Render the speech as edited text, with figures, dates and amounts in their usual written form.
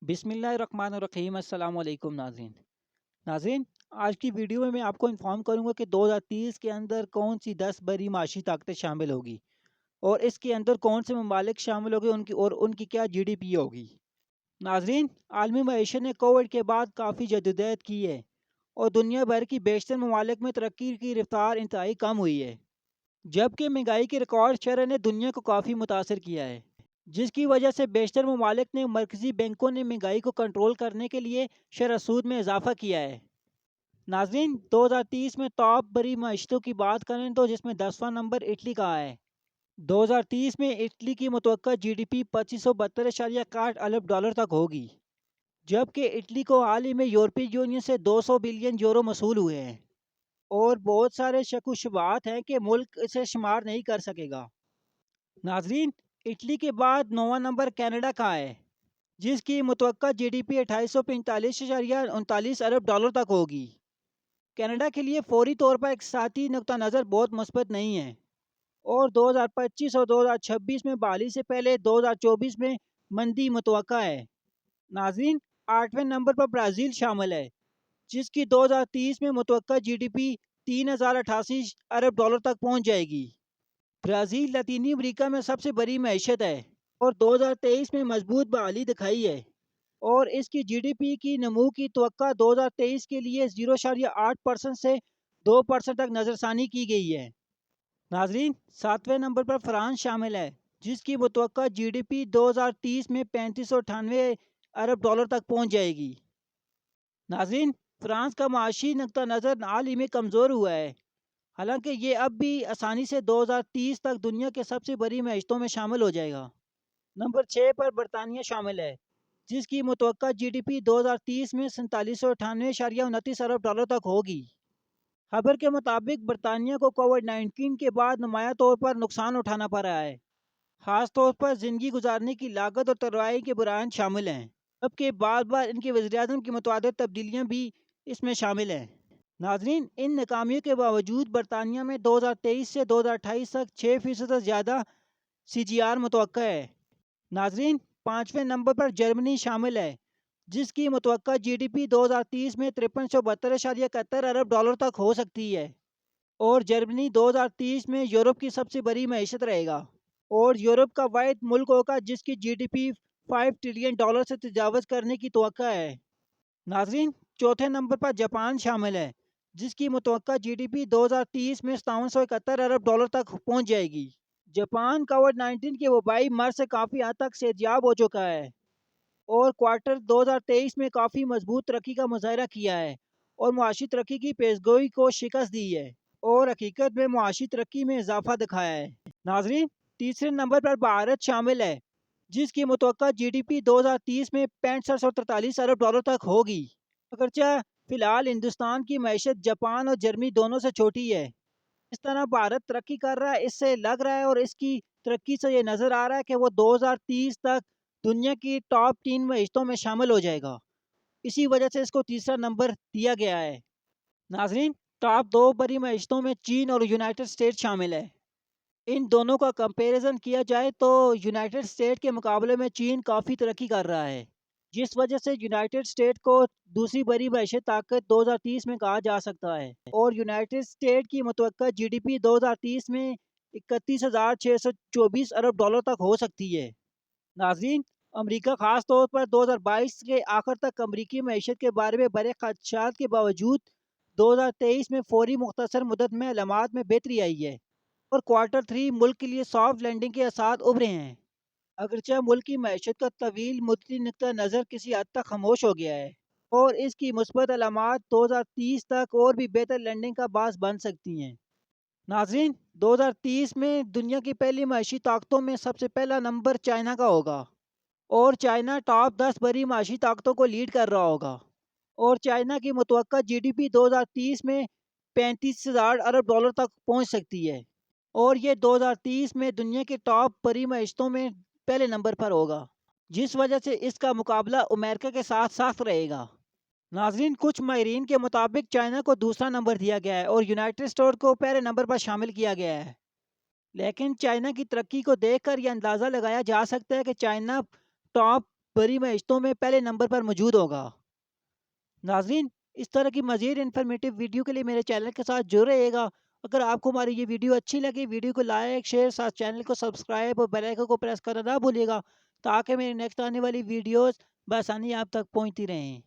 बिस्मिल्लाहिर्रहमानिर्रहीम। अस्सलाम वालेकुम नाज़रीन, आज की वीडियो में मैं आपको इन्फॉर्म करूंगा कि 2030 के अंदर कौन सी 10 बड़ी माशी ताकतें शामिल होगी और इसके अंदर कौन से ममालिक शामिल होंगे उनकी क्या जीडीपी होगी। नाज़रीन, आलमी मईशत ने कोविड के बाद काफ़ी जदोजहद की है और दुनिया भर की बेशतर ममालिक में तरक्की की रफ्तार इंतहाई कम हुई है, जबकि महंगाई की रिकॉर्ड शरह ने दुनिया को काफ़ी मुतासर किया है, जिसकी वजह से बेशतर ममालिक ने मरकज़ी बैंकों ने महंगाई को कंट्रोल करने के लिए शरह सूद में इजाफा किया है। नाज़रीन, 2030 में टॉप बड़ी मईशतों की बात करें तो जिसमें 10वां नंबर इटली का है। 2030 में इटली की मुतवक्का जीडीपी 2572.61 अरब डॉलर तक होगी, जबकि इटली को हाल ही में यूरोपीय यूनियन से 200 बिलियन यूरो मसूल हुए हैं और बहुत सारे शक व शुबहात हैं कि मुल्क इसे शुमार नहीं कर सकेगा। नाज़रीन, इटली के बाद 9वां नंबर कनाडा का है, जिसकी मुतवक्का जीडीपी 2845.39 अरब डॉलर तक होगी। कनाडा के लिए फौरी तौर पर एक साथी नुक्ता नज़र बहुत मुस्बत नहीं है और 2025 और 2026 में बहाली से पहले 2024 में मंदी मुतवक्का है। नाज़रीन, 8वें नंबर पर ब्राज़ील शामिल है, जिसकी 2030 में मुतवक्का जीडीपी 3088 अरब डॉलर तक पहुंच जाएगी। ब्राज़ील लतीनी अमेरिका में सबसे बड़ी मईशत है और 2023 में मजबूत बहाली दिखाई है और इसकी जीडीपी की नमू की तवक्का 2023 के लिए 0.8% से 2% तक नज़रसानी की गई है। नाजरीन, 7वें नंबर पर फ्रांस शामिल है, जिसकी मुतवक्का जीडीपी 2030 में 3598 अरब डॉलर तक पहुंच जाएगी। नाजरीन, फ्रांस का माशी नुक्ता नज़र हाल ही में कमज़ोर हुआ है, हालांकि ये अब भी आसानी से 2030 तक दुनिया के सबसे बड़ी मईशतों में शामिल हो जाएगा। नंबर 6 पर बरतानिया शामिल है, जिसकी मुतवक्का जीडीपी 2030 में 4798.29 अरब डॉलर तक होगी। खबर के मुताबिक बरतानिया को कोविड-19 के बाद नुमाया तौर पर नुकसान उठाना पड़ रहा है, ख़ास तौर पर ज़िंदगी गुजारने की लागत और तरवाई के बुरान शामिल हैं, जबकि बार बार इनके वज़ीर-ए-आज़म की मुतअद्दिद तब्दीलियाँ भी इसमें शामिल हैं। नाजरीन, इन नाकामियों के बावजूद बरतानिया में 2023 से 2028 तक 6% से ज़्यादा CGR मुतवक्का है। नाजरीन, 5वें नंबर पर जर्मनी शामिल है, जिसकी मुतवक्का जीडीपी 2030 में 5372.71 अरब डॉलर तक हो सकती है और जर्मनी 2030 में यूरोप की सबसे बड़ी मईशत रहेगा और यूरोप का वाहिद मुल्क होगा जिसकी जीडीपी 5 ट्रिलियन डॉलर से तजावज़ करने की तवक्का है। नाजरीन, चौथे नंबर पर जापान शामिल है, जिसकी मुतवक्का जीडीपी 2030 में 5771 अरब डॉलर तक पहुंच जाएगी। जापान कोविड-19 के वबाई मर्ज से काफ़ी हद तक सेहतयाब हो चुका है और क्वार्टर 2023 में काफ़ी मजबूत तरक्की का मुजाहरा किया है और मुआशी तरक्की की पेशगोई को शिकस्त दी है और हकीकत में मुआशी तरक्की में इजाफा दिखाया है। नाजरीन, तीसरे नंबर पर भारत शामिल है, जिसकी मुतवक्का जीडीपी 2030 में 6543 अरब डॉलर तक होगी। अगरचे फिलहाल हिंदुस्तान की मैशत जापान और जर्मनी दोनों से छोटी है, इस तरह भारत तरक्की कर रहा है, इससे लग रहा है और इसकी तरक्की से ये नज़र आ रहा है कि वो 2030 तक दुनिया की टॉप 3 मईशतों में शामिल हो जाएगा। इसी वजह से इसको तीसरा नंबर दिया गया है। नाजरीन, टॉप 2 बड़ी मईशतों में चीन और यूनाइटेड स्टेट शामिल है। इन दोनों का कंपैरिजन किया जाए तो यूनाइटेड स्टेट के मुकाबले में चीन काफ़ी तरक्की कर रहा है, जिस वजह से यूनाइटेड स्टेट को दूसरी बड़ी मईशत ताकत 2030 में कहा जा सकता है और यूनाइटेड स्टेट की मुतवक्का जीडीपी 2030 में 31,624 अरब डॉलर तक हो सकती है। नाज़रीन, अमेरिका ख़ास तौर पर 2022 के आखिर तक अमरीकी मईशत के बारे में बड़े खदशात के बावजूद 2023 में फौरी मुख्तसर मुद्दत में अलामात में बेहतरी आई है और क्वार्टर 3 मुल्क के लिए सॉफ्ट लैंडिंग के आसार उभरे हैं। अगरचे मुल्क की मैशत का तवील मुद्दती नुक्ता नज़र किसी हद तक खामोश हो गया है और इसकी मुस्बत अलामात 2030 तक और भी बेहतर लैंडिंग का बास बन सकती हैं। नाजरीन, 2030 में दुनिया की पहली माशी ताकतों में सबसे पहला नंबर चाइना का होगा और चाइना टॉप 10 बड़ी माशी ताकतों को लीड कर रहा होगा और चाइना की मुतवक्का जीडीपी 2030 में 35,000 अरब डॉलर तक पहुंच सकती है और ये 2030 में दुनिया के टॉप बड़ी मईशतों में पहले नंबर पर होगा, जिस वजह से इसका मुकाबला अमेरिका के साथ सख्त रहेगा। नाजरीन, कुछ माहिरीन के मुताबिक चाइना को दूसरा नंबर दिया गया है और यूनाइटेड स्टेट को पहले नंबर पर शामिल किया गया है, लेकिन चाइना की तरक्की को देखकर यह अंदाज़ा लगाया जा सकता है कि चाइना टॉप بڑی معیشتوں میں پہلے نمبر پر موجود ہوگا۔ ناظرین، اس طرح کی مزید انفارمیٹو ویڈیو کے لیے میرے چینل کے ساتھ جڑے رہیے گا۔ اگر آپ کو ہماری یہ ویڈیو اچھی لگی، ویڈیو کو لائک شیئر، ساتھ چینل کو سبسکرائب اور بیل آئیکن کو پریس کرنا نہ بھولیے گا، تاکہ میری نیکسٹ آنے والی ویڈیوز بآسانی آپ تک پہنچتی رہیں۔